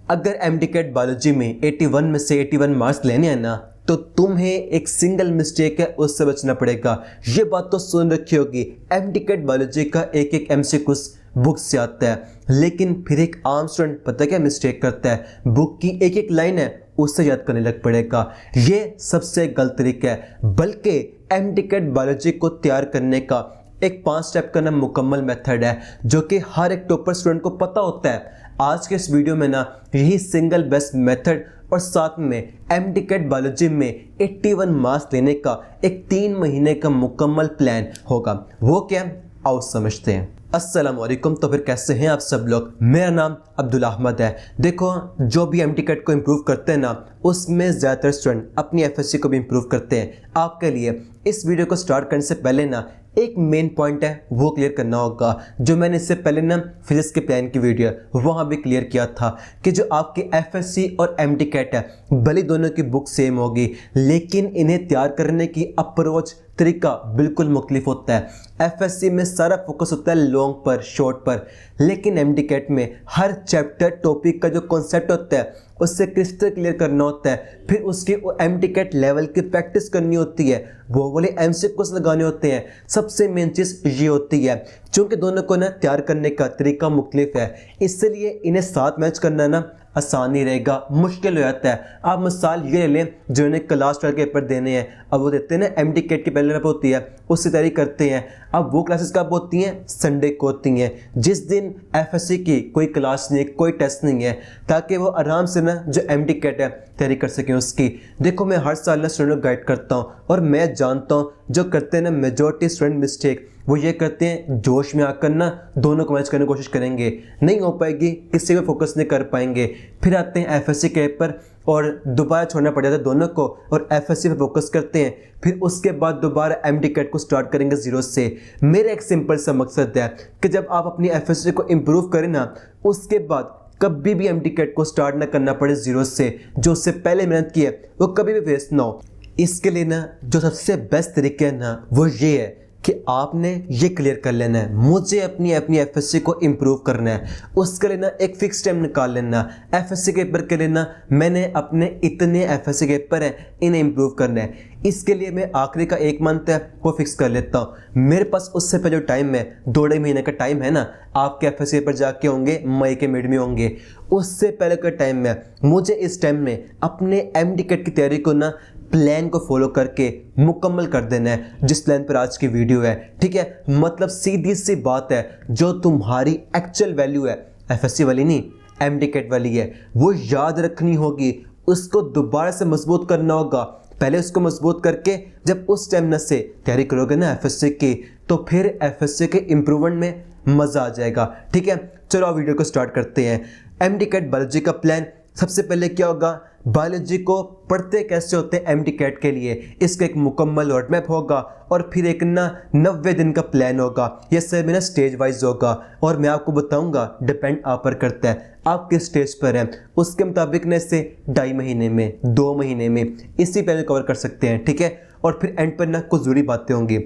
अगर MDCAT biology में 81 में से 81 मार्क्स लेने हैं ना, तो तुम्हें एक सिंगल मिस्टेक है उससे बचना पड़ेगा। ये बात तो सुन रखी होगी, एमडीकेट बायोलॉजी का एक एक एमसीक्यू बुक से आता है, लेकिन फिर एक आम स्टूडेंट पता क्या मिस्टेक करता है, बुक की एक एक लाइन है उससे याद करने लग पड़ेगा। ये सबसे गलत तरीका है। बल्कि एमडीकेट बायोलॉजी को तैयार करने का एक 5 स्टेप का ना मुकम्मल मेथड है, जो कि हर एक टॉपर स्टूडेंट को पता होता है। आज के इस वीडियो में ना यही सिंगल बेस्ट मेथड और साथ में एमडीकेट बायोलॉजी में 81 मार्क्स लेने का एक 3 महीने का मुकम्मल प्लान होगा। वो क्या, आओ समझते हैं। अस्सलाम वालेकुम। तो फिर कैसे हैं आप सब लोग? मेरा नाम अब्दुल अहमद है। देखो, जो भी एमडीकेट को इम्प्रूव करते हैं ना, उसमें ज़्यादातर स्टूडेंट अपनी एफएससी को भी इम्प्रूव करते हैं। आपके लिए इस वीडियो को स्टार्ट करने से पहले ना एक मेन पॉइंट है वो क्लियर करना होगा, जो मैंने इससे पहले ना फिजिक्स के प्लान की वीडियो वहाँ भी क्लियर किया था कि जो आपकी एफएससी और एमडीकेट है, भले दोनों की बुक सेम होगी, लेकिन इन्हें तैयार करने की अप्रोच तरीका बिल्कुल मुख्तलिफ होता है। एफएससी में सारा फोकस होता है लॉन्ग पर, शॉर्ट पर, लेकिन एमडीकेट में हर चैप्टर टॉपिक का जो कॉन्सेप्ट होता है उससे क्रिस्टल क्लियर करना होता है। फिर उसकी एमडीकेट लेवल की प्रैक्टिस करनी होती है, वो वाले एमसीक्यूज लगाने होते हैं। सबसे मेन चीज़ ये होती है, चूँकि दोनों को ना तैयार करने का तरीका मुख्तलिफ है, इसलिए इन्हें साथ मैच करना ना आसान नहीं रहेगा, मुश्किल हो जाता है। आप मिसाल ये ले लें, जो इन्हें क्लास 12 के पेपर देने हैं, अब वो देते हैं ना एमडीकेट की पहले पेपर होती है, उससे तैयारी करते हैं। अब वो क्लासेस कब होती हैं? संडे को होती हैं, जिस दिन एफएससी की कोई क्लास नहीं, कोई टेस्ट नहीं है, ताकि वो आराम से ना जो एमडीकेट है तैयारी कर सकें उसकी। देखो, मैं हर साल ना स्टूडेंट को गाइड करता हूँ और मैं जानता हूँ जो करते हैं ना मेजॉरिटी स्टूडेंट मिस्टेक, वो ये करते हैं जोश में आकर ना दोनों को मैच करने की कोशिश करेंगे, नहीं हो पाएगी, किसी पे फोकस नहीं कर पाएंगे। फिर आते हैं एफएससी के पेपर और दोबारा छोड़ना पड़ जाता है दोनों को और एफएससी पे फोकस करते हैं। फिर उसके बाद दोबारा एमडीकेट को स्टार्ट करेंगे जीरो से। मेरा एक सिंपल सा मकसद है कि जब आप अपनी एफएससी को इम्प्रूव करें ना, उसके बाद कभी भी एमडीकेट को स्टार्ट ना करना पड़े जीरो से, जो उससे पहले मेहनत की है वो कभी भी वेस्ट ना हो। इसके लिए ना जो सबसे बेस्ट तरीका है ना वो ये है कि आपने ये क्लियर कर लेना है, मुझे अपनी एफएससी को इम्प्रूव करना है। उसके लिए ना एक फिक्स टाइम निकाल लेना। एफएससी के पेपर के लिए ना मैंने अपने इतने एफएससी के पेपर हैं, इन्हें इम्प्रूव करना है। इसके लिए मैं आखिरी का 1 मंथ है वो फिक्स कर लेता हूँ। मेरे पास उससे पहले जो टाइम है, 2 महीने का टाइम है ना, आपके एफएससी पेपर जाके होंगे मई के मिड में होंगे, उससे पहले का टाइम में मुझे इस टाइम में अपने एमडीकेट की तैयारी को ना प्लान को फॉलो करके मुकम्मल कर देना है, जिस प्लान पर आज की वीडियो है। ठीक है, मतलब सीधी सी बात है, जो तुम्हारी एक्चुअल वैल्यू है, एफएससी वाली नहीं एमडीकेट वाली है, वो याद रखनी होगी, उसको दोबारा से मजबूत करना होगा। पहले उसको मजबूत करके जब उस टाइम से तैयारी करोगे ना एफएससी की, तो फिर एफएससी के इम्प्रूवमेंट में मज़ा आ जाएगा। ठीक है, चलो आप वीडियो को स्टार्ट करते हैं। एमडीकेट बायोलॉजी का प्लान, सबसे पहले क्या होगा, बायोलॉजी को पढ़ते कैसे होते हैं एमडीकेट के लिए, इसका एक मुकम्मल रोड मैप होगा और फिर एक ना 90 दिन का प्लान होगा। ये सब ना स्टेज वाइज होगा और मैं आपको बताऊंगा, डिपेंड आप पर करता है आप किस स्टेज पर हैं, उसके मुताबिक ना इसे 2.5 महीने में, 2 महीने में इसी प्लान कवर कर सकते हैं। ठीक है, और फिर एंड पर ना कुछ ज़रूरी बातें होंगी।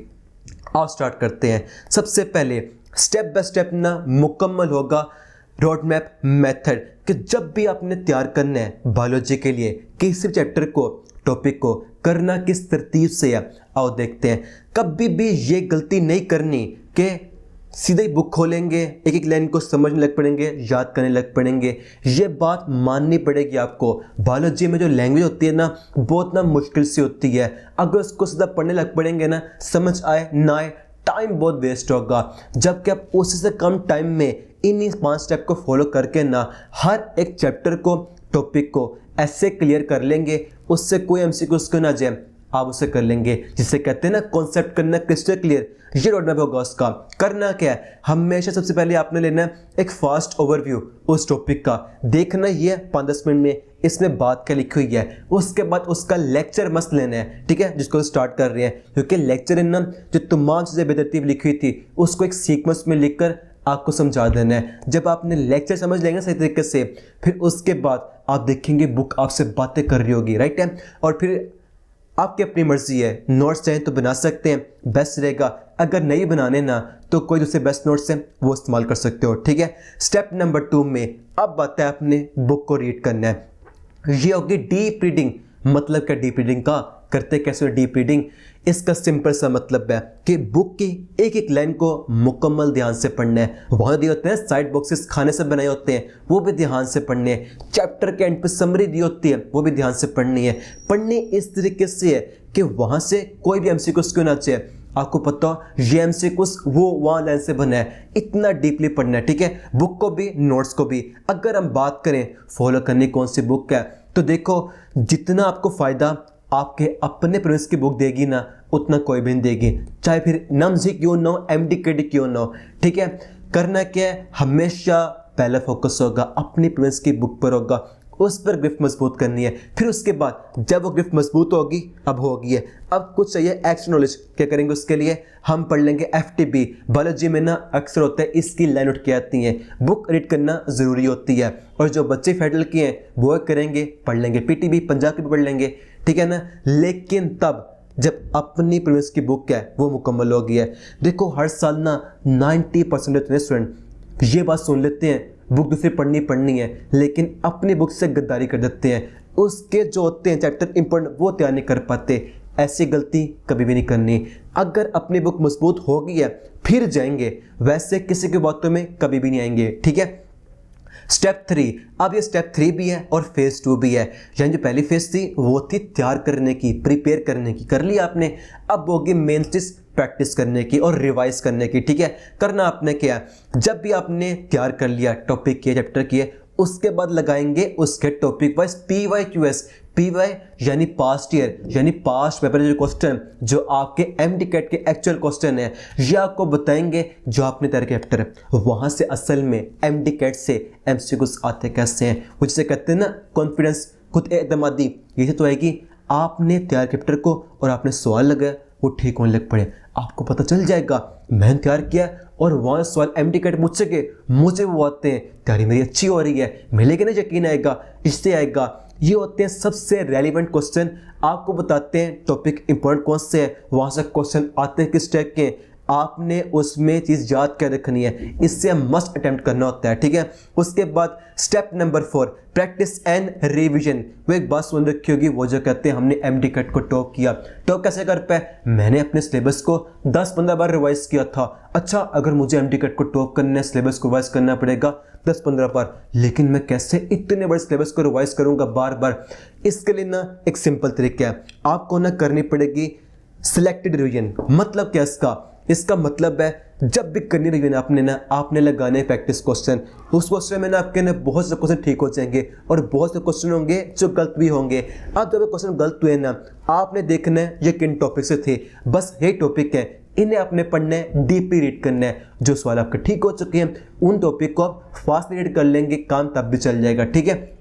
आओ स्टार्ट करते हैं। सबसे पहले स्टेप बाय स्टेप ना मुकम्मल होगा रोड मैप मेथड, कि जब भी आपने तैयार करना है बायोलॉजी के लिए किसी चैप्टर को, टॉपिक को, करना किस तरतीब से है। आओ देखते हैं। कभी भी ये गलती नहीं करनी कि सीधे ही बुक खोलेंगे, एक एक लाइन को समझने लग पड़ेंगे, याद करने लग पड़ेंगे। ये बात माननी पड़ेगी आपको। बायोलॉजी में जो लैंग्वेज होती है ना, बहुत ना मुश्किल सी होती है। अगर उसको सीधा पढ़ने लग पड़ेंगे ना, समझ आए ना आए, टाइम बहुत वेस्ट होगा। जबकि आप उससे से कम टाइम में इन्हीं 5 स्टेप को फॉलो करके ना हर एक चैप्टर को, टॉपिक को ऐसे क्लियर कर लेंगे, उससे कोई एमसीक्यूज को ना जाए, आप उसे कर लेंगे, जिसे कहते हैं ना कॉन्सेप्ट करना क्रिस्टल क्लियर। ये रोड मैप होगा उसका। करना क्या है, हमेशा सबसे पहले आपने लेना है एक फास्ट ओवरव्यू उस टॉपिक का, देखना ये है 5-10 मिनट में इसमें बात क्या लिखी हुई है। उसके बाद उसका लेक्चर मस्त लेना है, ठीक है, जिसको स्टार्ट कर रहे हैं, क्योंकि लेक्चर इन ना जो तमाम चीज़ें बेतरतीब लिखी हुई थी उसको एक सीक्वेंस में लिखकर आपको समझा देना है। जब आपने लेक्चर समझ लेंगे सही तरीके से, फिर उसके बाद आप देखेंगे बुक आपसे बातें कर रही होगी, राइट है। और फिर आपकी अपनी मर्जी है, नोट्स चाहें तो बना सकते हैं, बेस्ट रहेगा। अगर नहीं बनाने ना तो कोई दूसरे बेस्ट नोट्स है वो इस्तेमाल कर सकते हो, ठीक है। स्टेप नंबर 2 में अब आता है अपने बुक को रीड करना है। ये होगी डीप रीडिंग। मतलब क्या डीप रीडिंग का, करते कैसे डीप रीडिंग? इसका सिंपल सा मतलब है कि बुक की एक एक लाइन को मुकम्मल ध्यान से पढ़ना है। वहाँ दिए होते हैं साइड बॉक्सेस खाने से बनाए होते हैं, वो भी ध्यान से पढ़ने हैं। चैप्टर के एंड पे समरी दी होती है, वो भी ध्यान से पढ़नी है। पढ़नी इस तरीके से है कि वहाँ से कोई भी एमसीक्यूज क्यों ना चाहिए, आपको पता हो ये एमसीक्यूज वो वहाँ लाइन से बना है। इतना डीपली पढ़ना है, ठीक है, बुक को भी नोट्स को भी। अगर हम बात करें फॉलो करने कौन सी बुक है, तो देखो जितना आपको फ़ायदा आपके अपने प्रोजेक्ट की बुक देगी ना उतना कोई भी नहीं देगी, चाहे फिर नम्स ही क्यों ना हो, एमडीकेडी क्यों ना हो, ठीक है। करना क्या है, हमेशा पहला फोकस होगा अपनी प्रोजेक्ट की बुक पर होगा, उस पर ग्रिफ मजबूत करनी है। फिर उसके बाद जब वो ग्रिफ मजबूत होगी, अब होगी है, अब कुछ चाहिए एक्शन नॉलेज। क्या करेंगे उसके लिए? हम पढ़ लेंगे एफटीबी। बायोलॉजी में ना अक्सर होता है इसकी लाइन उठ के आती हैं, बुक रीड करना ज़रूरी होती है। और जो बच्चे फेडरल किए हैं वो करेंगे, पढ़ लेंगे पीटीबी, पंजाब की भी पढ़ लेंगे, ठीक है ना। लेकिन तब जब अपनी प्रीवियस की बुक है वो मुकम्मल हो गई है। देखो हर साल ना 90% स्टूडेंट ये बात सुन लेते हैं बुक दूसरी पढ़नी है, लेकिन अपनी बुक से गद्दारी कर देते हैं। उसके जो होते हैं चैप्टर इंपॉर्टेंट वो तैयार नहीं कर पाते। ऐसी गलती कभी भी नहीं करनी। अगर अपनी बुक मजबूत हो गई है फिर जाएंगे, वैसे किसी की बातों में कभी भी नहीं आएंगे, ठीक है। स्टेप 3, अब ये स्टेप 3 भी है और फेज 2 भी है। यानी जो पहली फेज थी वो थी तैयार करने की, प्रिपेयर करने की, कर लिया आपने। अब होगी मेन चीज प्रैक्टिस करने की और रिवाइज करने की, ठीक है। करना आपने क्या, जब भी आपने तैयार कर लिया टॉपिक किए, चैप्टर किए, उसके बाद लगाएंगे उसके टॉपिक वाइज PYQS। PY यानी पास्ट ईयर, यानी पास्ट पेपर जो क्वेश्चन जो आपके एमडीकेट के एक्चुअल क्वेश्चन है ये आपको बताएंगे जो आपने तैयार किया चैप्टर है। वहाँ से असल में एमडीकेट से एमसीक्यूज आते कैसे हैं, वो जिसे कहते हैं ना कॉन्फिडेंस, खुद एतमादी। ये तो है कि आपने तैयार किया चैप्टर को और आपने सवाल लगाया वो ठीक होने लग पड़े, आपको पता चल जाएगा मैंने तैयार किया और वहाँ सवाल एमडीकेट मुझसे के मुझे वो आते हैं, तैयारी मेरी अच्छी हो रही है, मिलेगा ना यकीन आएगा, इससे आएगा। ये होते हैं सबसे रेलिवेंट क्वेश्चन, आपको बताते हैं टॉपिक इंपॉर्टेंट कौन से है, वहाँ से क्वेश्चन आते हैं किस टाइप के, आपने उसमें चीज़ याद कर रखनी है, इससे मस्ट अटेम्प्ट करना होता है, ठीक है। उसके बाद step number 4 practice and revision. वो एक बात सुन रखी होगी, वो जो कहते हैं हमने एमडीकेट को टॉप किया, टॉप कैसे कर पाए? मैंने अपने सिलेबस को 10-15 बार रिवाइज किया था। अच्छा, अगर मुझे एमडीकेट को टॉप करना है सिलेबस को रिवाइज करना पड़ेगा 10-15 बार, लेकिन मैं कैसे इतने बड़े सिलेबस को रिवाइज करूंगा बार बार? इसके लिए ना एक सिंपल तरीका है, आपको ना करनी पड़ेगी सिलेक्टेड रिवीजन। मतलब क्या इसका मतलब है जब भी करनी रिवीजन आपने लगाने प्रैक्टिस क्वेश्चन, उस क्वेश्चन में ना आपके ना बहुत से क्वेश्चन ठीक हो जाएंगे और बहुत से क्वेश्चन होंगे जो गलत भी होंगे। अब जब क्वेश्चन गलत हुए ना, आपने देखना है ये किन टॉपिक से थे, बस ये टॉपिक है, इन्हें आपने पढ़ना है, डीपली रीड करना है। जो सवाल आपके ठीक हो चुके हैं उन टॉपिक को आप फास्ट रीड कर लेंगे, काम तब भी चल जाएगा, ठीक है।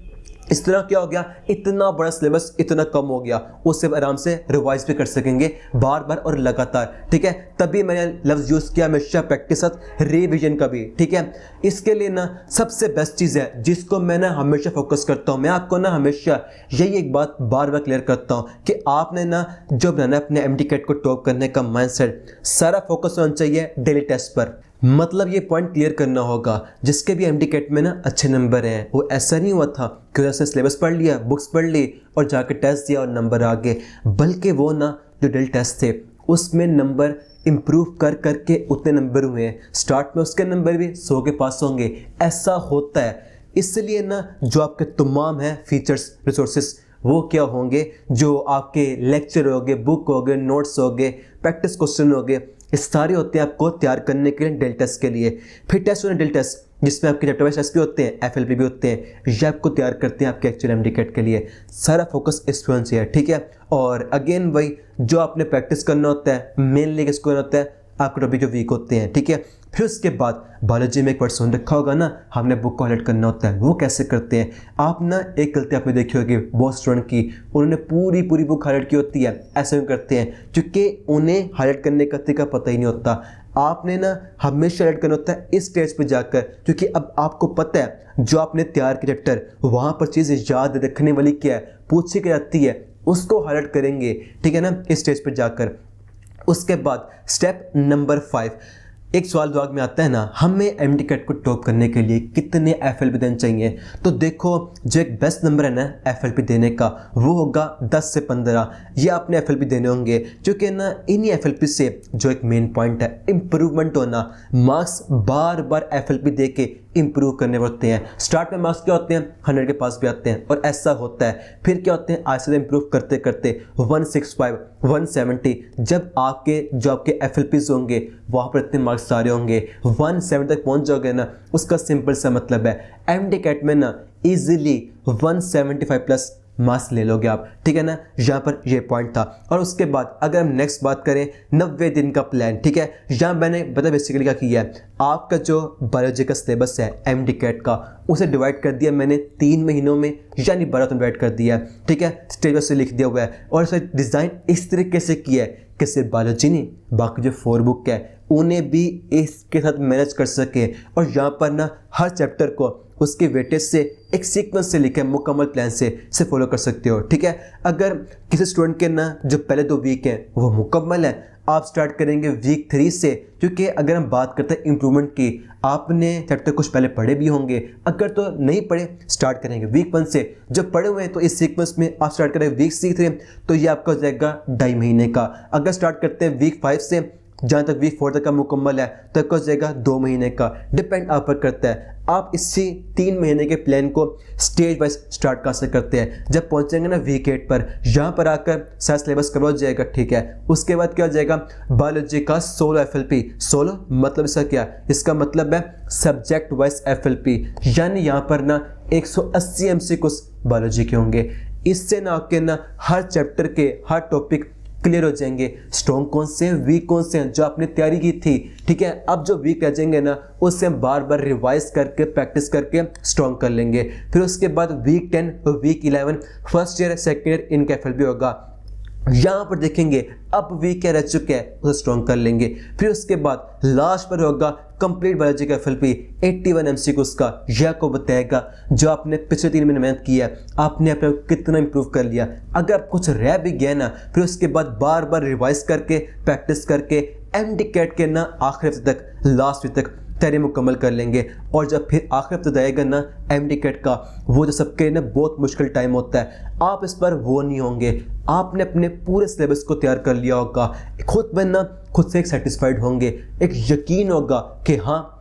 इस तरह क्या हो गया, इतना बड़ा सिलेबस इतना कम हो गया, उससे आराम से रिवाइज भी कर सकेंगे बार बार और लगातार, ठीक है। तभी मैंने लफ्ज़ यूज़ किया हमेशा प्रैक्टिस साथ रिवीजन का भी, ठीक है। इसके लिए ना सबसे बेस्ट चीज़ है जिसको मैं ना हमेशा फोकस करता हूँ, मैं आपको ना हमेशा यही एक बात बार बार क्लियर करता हूँ कि आपने ना जो बनाना अपने एमडीकेट को टॉप करने का माइंडसेट, सारा फोकस होना चाहिए डेली टेस्ट पर। मतलब ये पॉइंट क्लियर करना होगा जिसके भी एमडीकेट में ना अच्छे नंबर हैं, वो ऐसा नहीं हुआ था कि उसने सिलेबस पढ़ लिया, बुक्स पढ़ ली और जाकर टेस्ट दिया और नंबर आ गए, बल्कि वो ना जो डेली टेस्ट थे उसमें नंबर इम्प्रूव कर करके उतने नंबर हुए हैं। स्टार्ट में उसके नंबर भी 100 के पास होंगे, ऐसा होता है। इसलिए ना जो आपके तमाम हैं फीचर्स रिसोर्सेस वो क्या होंगे, जो आपके लेक्चर हो गए, बुक हो गए, नोट्स हो गए, प्रैक्टिस क्वेश्चन हो गए, ये सारे होते हैं आपको तैयार करने के लिए डेल टेस्ट के लिए। फिर टेस्ट होने डेल टेस्ट जिसमें आपके चैप्टर वाइज टेस्ट भी होते हैं, एफएलपी भी होते हैं, ये आपको तैयार करते हैं आपके एक्चुअल एमडीकेट के लिए। सारा फोकस इस पर है, ठीक है। और अगेन वही जो आपने प्रैक्टिस करना होता है, मेनली किसको करना होता है, आपके टॉपिक जो वीक होते हैं, ठीक है। फिर उसके बाद बायोलॉजी में एक वर्ड सुन रखा होगा ना, हमने बुक को हाईलाइट करना होता है। वो कैसे करते हैं, आप ना एक गलती आपने देखी होगी बहुत स्टूडेंट की, उन्होंने पूरी बुक हाईलाइट की होती है। ऐसे भी करते हैं क्योंकि उन्हें हाईलाइट करने का तरीका पता ही नहीं होता। आपने ना हमेशा हाईलाइट करना होता है इस स्टेज पर जाकर, क्योंकि अब आपको पता है जो आपने तैयार किया चैप्टर वहाँ पर चीज़ याद रखने वाली क्या है, पूछी क्या जाती है, उसको हाईलाइट करेंगे, ठीक है ना, इस स्टेज पर जाकर। उसके बाद स्टेप नंबर 5, एक सवाल दिमाग में आता है ना, हमें MTCAT को टॉप करने के लिए कितने FLP देने चाहिए। तो देखो जो एक बेस्ट नंबर है ना FLP देने का वो होगा 10 से 15। ये आपने FLP देने होंगे, क्योंकि ना इन्हीं FLP से जो एक मेन पॉइंट है इम्प्रूवमेंट होना। मार्क्स बार बार FLP दे के इंप्रूव करने पड़ते हैं। स्टार्ट में मार्क्स क्या होते हैं 100 के पास भी आते हैं और ऐसा होता है, फिर क्या होते हैं आहिस्ते से इंप्रूव करते करते 165 170, जब आपके FLPs होंगे वहाँ पर इतने मार्क्स सारे होंगे 170 तक पहुँच जाओगे ना, उसका सिंपल सा मतलब है MTCAT में ना इजीली 175 प्लस मार्क्स ले लोगे आप, ठीक है ना। यहाँ पर ये पॉइंट था। और उसके बाद अगर हम नेक्स्ट बात करें 90 दिन का प्लान, ठीक है। यहाँ मैंने बता बेसिकली क्या किया है, आपका जो बायोलॉजी का सिलेबस है MTCAT का उसे डिवाइड कर दिया मैंने 3 महीनों में, यानी 12 में डिवाइड कर दिया है, ठीक है। स्टेज से लिख दिया हुआ है और इसे डिज़ाइन इस तरीके से किया है कि सिर्फ बायोलॉजी नहीं बाकी जो 4 बुक है उन्हें भी इसके साथ मैनेज कर सके। और यहाँ पर ना हर चैप्टर को उसके वेटेज से एक सीक्वेंस से लिखे मुकम्मल प्लान से फॉलो कर सकते हो, ठीक है। अगर किसी स्टूडेंट के ना जो पहले 2 वीक हैं वो मुकम्मल है, आप स्टार्ट करेंगे वीक 3 से, क्योंकि अगर हम बात करते हैं इम्प्रूवमेंट की, आपने चैप्टर कुछ पहले पढ़े भी होंगे, अगर तो नहीं पढ़े स्टार्ट करेंगे वीक 1 से, जब पढ़े हुए हैं तो इस सीक्वेंस में आप स्टार्ट करेंगे वीक 3, तो ये आपका हो जाएगा 2.5 महीने का। अगर स्टार्ट करते हैं वीक 5 से, जहाँ तक वीक 4 तक का मुकम्मल है तक हो जाएगा 2 महीने का, डिपेंड आप पर करता है। आप इसी 3 महीने के प्लान को स्टेज वाइज स्टार्ट कर सकते करते हैं। जब पहुंचेंगे ना वीक 8 पर, यहाँ पर आकर सारा सिलेबस कवर हो जाएगा, ठीक है। उसके बाद क्या हो जाएगा बायोलॉजी का 16 FLP। 16 मतलब इसका क्या, इसका मतलब है सब्जेक्ट वाइज FLP, यानी यहाँ पर ना 180 MCQs बायोलॉजी के होंगे। इससे ना आपके ना हर चैप्टर के हर टॉपिक क्लियर हो जाएंगे, स्ट्रॉन्ग कौन से हैं वीक कौन से हैं जो आपने तैयारी की थी, ठीक है। अब जो वीक रह जाएंगे ना उससे हम बार बार रिवाइज करके प्रैक्टिस करके स्ट्रॉन्ग कर लेंगे। फिर उसके बाद वीक 10 और week 11 first year second year इनका FLP होगा। यहाँ पर देखेंगे अब वीक क्या रह चुके हैं उसे स्ट्रॉन्ग कर लेंगे। फिर उसके बाद लास्ट पर होगा कंप्लीट बायोलॉजी का FLP 81 MCQs का। यह को बताएगा जो आपने पिछले 3 महीने मेहनत की है आपने अपने कितना इंप्रूव कर लिया। अगर कुछ रह भी गया ना, फिर उसके बाद बार बार रिवाइज करके प्रैक्टिस करके MTCAT के ना आखिरी हफ्ते तक लास्ट वीक तक तैयारी मुकम्मल कर लेंगे। और जब फिर आखिर हफ्ते जाएगा ना MTCAT का, वो जो सबके ना बहुत मुश्किल टाइम होता है, आप इस पर वो नहीं होंगे। आपने अपने पूरे सिलेबस को तैयार कर लिया होगा, खुद बनना खुद से एक सेटिस्फाइड होंगे, एक यकीन होगा कि हाँ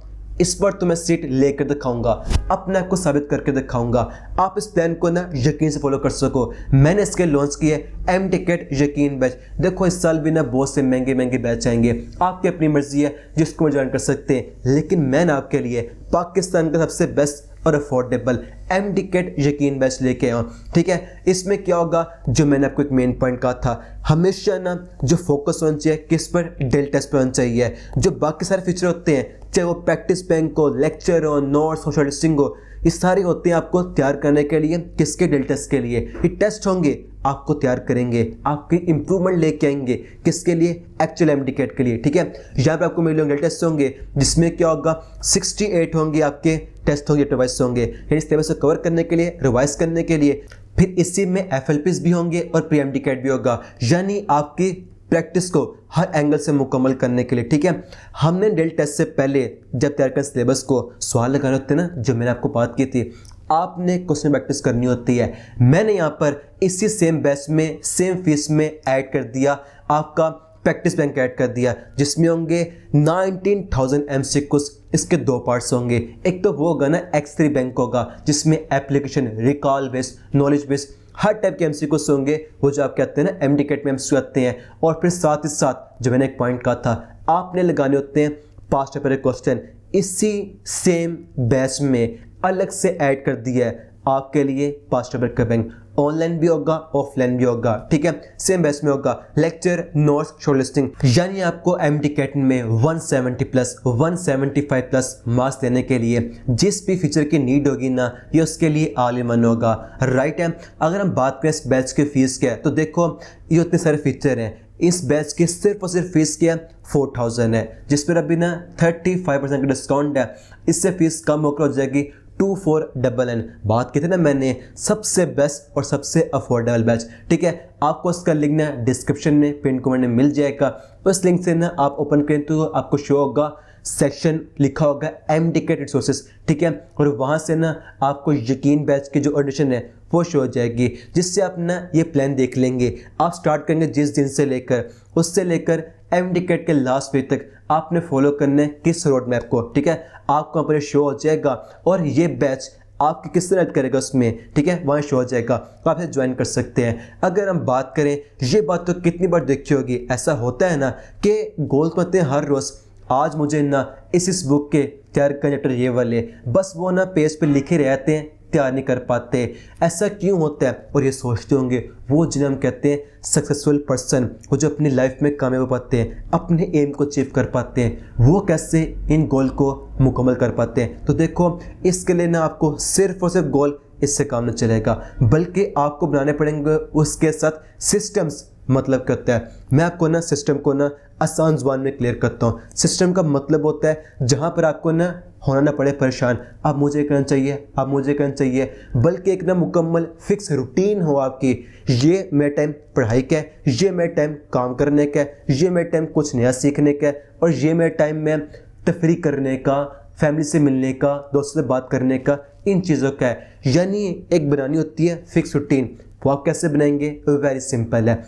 इस पर तो मैं सीट लेकर दिखाऊंगा, अपने आप को साबित करके दिखाऊंगा। आप इस प्लान को ना यकीन से फॉलो कर सको। मैंने इसके लॉन्च किए MTCAT यकीन बैच। देखो इस साल भी ना बहुत से महंगे महंगे बैच आएंगे, आपकी अपनी मर्जी है जिसको ज्वाइन कर सकते हैं, लेकिन मैं ना आपके लिए पाकिस्तान का सबसे बेस्ट और अफोर्डेबल MTCAT यकीन बैच लेके आया हूँ, ठीक है। इसमें क्या होगा, जो मैंने आपको एक मेन पॉइंट कहा था, हमेशा ना जो फोकस होना चाहिए किस पर, डेल टेस्ट पर होना चाहिए। जो बाकी सारे फीचर होते हैं, चाहे वो प्रैक्टिस बैंक हो, लेक्चर हो, नोट्स, सोशल लिस्टिंग हो, ये सारे होते हैं आपको तैयार करने के लिए, किसके, डेल टेस्ट के लिए। ये टेस्ट होंगे आपको तैयार करेंगे, आपके इंप्रूवमेंट लेके आएंगे, किसके लिए, एक्चुअल MTCAT के लिए, ठीक है। यहाँ पे आपको मिले होंगे टेस्ट होंगे जिसमें क्या होगा 68 होंगे आपके टेस्ट होंगे, रिवाइज होंगे, यानी सिलेबस को कवर करने के लिए, रिवाइज करने के लिए। फिर इसी में FLPs भी होंगे और प्री MTCAT भी होगा, यानी आपकी प्रैक्टिस को हर एंगल से मुकम्मल करने के लिए, ठीक है। हमने डेल टेस्ट से पहले जब तैयार कर सिलेबस को सवाल लगाने होते हैं ना, जो मैंने आपको बात की थी, आपने क्वेश्चन प्रैक्टिस करनी होती है। मैंने यहाँ पर इसी सेम बैच में सेम फीस में ऐड कर दिया, आपका प्रैक्टिस बैंक ऐड कर दिया, जिसमें होंगे 19,000 MCQs। इसके 2 पार्ट्स होंगे, एक तो वो होगा ना X3 बैंक होगा जिसमें application, recall based, knowledge based हर टाइप के MCQs होंगे, वो जो आप कहते हैं ना MTCAT में MCQ आते हैं। और फिर साथ ही साथ जो मैंने एक पॉइंट कहा था, आपने लगाने होते हैं पास्ट पेपर क्वेश्चन, इसी सेम बैच में अलग से ऐड कर दिया है आपके लिए पास्ट पेपर का बैंक। ऑनलाइन भी होगा, ऑफलाइन भी होगा, ठीक है। सेम बैच में होगा लेक्चर, नोट्स, शॉर्ट लिस्टिंग, यानी आपको MTCAT में 170 प्लस 175 प्लस मार्क्स देने के लिए जिस भी फीचर की नीड होगी ना, ये उसके लिए ऑल इन वन होगा, राइट है। अगर हम बात करें इस बैच के फीस क्या है, तो देखो ये उतने सारे फीचर हैं, इस बैच की सिर्फ और सिर्फ फीस क्या 4,000 है, जिस पर अभी ना 35% का डिस्काउंट है। इससे फीस कम होकर हो जाएगी 24NN। बात की थी ना मैंने सबसे बेस्ट और सबसे अफोर्डेबल बैच, ठीक है। आपको उसका लिंक ना डिस्क्रिप्शन में पिन कमेंट में मिल जाएगा। उस लिंक से ना आप ओपन करें तो आपको शो होगा, सेक्शन लिखा होगा MTK रिसोर्सेज, ठीक है। और वहाँ से ना आपको यकीन बैच की जो एडिशन है वो शो हो जाएगी, जिससे आप ना ये प्लान देख लेंगे। आप स्टार्ट करेंगे जिस दिन से लेकर उससे लेकर MTK के लास्ट वीक तक आपने फॉलो करना है किस रोड मैप को, ठीक है। आपको यहाँ पर शो हो जाएगा और ये बैच आपकी किस तरह हेल्प करेगा उसमें, ठीक है, वहाँ शो हो जाएगा, तो आप इसे ज्वाइन कर सकते हैं। अगर हम बात करें, ये बात तो कितनी बार देखी होगी, ऐसा होता है ना कि गोल करते हैं हर रोज़, आज मुझे ना इस बुक के तैयार करने चैप्टर ये वाले, बस वो ना पेज पे लिखे रहते हैं, तैयार नहीं कर पाते। ऐसा क्यों होता है? और ये सोचते होंगे वो जिन्हें हम कहते हैं सक्सेसफुल पर्सन, वो जो अपनी लाइफ में कामयाब हो पाते हैं, अपने एम को अचीव कर पाते हैं, वो कैसे इन गोल को मुकम्मल कर पाते हैं। तो देखो, इसके लिए ना आपको सिर्फ और सिर्फ गोल इससे काम नहीं चलेगा, बल्कि आपको बनाने पड़ेंगे उसके साथ सिस्टम्स। मतलब क्या होता है, मैं आपको ना सिस्टम को ना आसान ज़ुबान में क्लियर करता हूँ। सिस्टम का मतलब होता है जहाँ पर आपको ना होना ना पड़े परेशान, अब मुझे करना चाहिए, अब मुझे करना चाहिए, बल्कि एक ना मुकम्मल फिक्स रूटीन हो आपकी। ये मेरा टाइम पढ़ाई का है, ये मेरा टाइम काम करने का है, ये मेरा टाइम कुछ नया सीखने का है, और ये मेरा टाइम में तफरी करने का, फैमिली से मिलने का, दोस्तों से बात करने का, इन चीज़ों का है। यानी एक बनानी होती है फिक्स रूटीन। वो आप कैसे बनाएंगे? वेरी सिंपल है।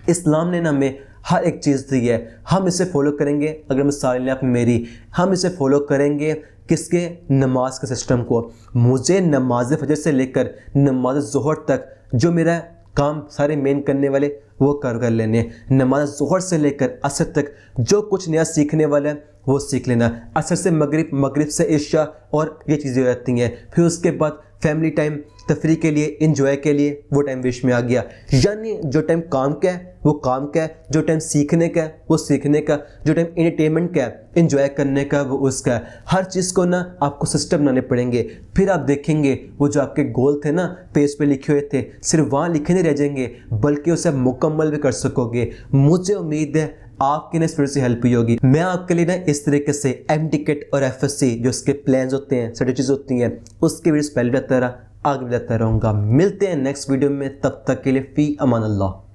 इस्लाम ने हमें हर एक चीज़ दी है, हम इसे फॉलो करेंगे। अगर मिसाल लें आप मेरी, हम इसे फॉलो करेंगे किसके? नमाज के सिस्टम को। मुझे नमाज फजर से लेकर नमाज ज़ोहर तक जो मेरा काम सारे मेन करने वाले वो कर लेने। नमाज ज़ोहर से लेकर असर तक जो कुछ नया सीखने वाला है वो सीख लेना। असर से मगरिब, मगरिब से इशा, और ये चीज़ें रहती हैं। फिर उसके बाद फैमिली टाइम, तफरी के लिए, इंजॉय के लिए, वो टाइम विश में आ गया। यानी जो टाइम काम का है वो काम का है, जो टाइम सीखने का है वो सीखने का, जो टाइम एंटरटेनमेंट का है, इंजॉय करने का, वो उसका है। हर चीज़ को ना आपको सिस्टम बनाने पड़ेंगे। फिर आप देखेंगे वो जो आपके गोल थे ना पेज पे लिखे हुए थे, सिर्फ वहाँ लिखे नहीं रह जाएंगे, बल्कि उसे मुकम्मल भी कर सकोगे। मुझे उम्मीद है आपकी ना इस वजह से हेल्प हुई होगी। मैं आपके लिए ना इस तरीके से MTK और FSC जो उसके प्लान्स होते हैं, स्ट्रेटजीज होती हैं, उसके वीडियोस पहले बताता रहा, आगे भी बताता रहूँगा। मिलते हैं नेक्स्ट वीडियो में, तब तक के लिए फ़ी अमान अल्लाह।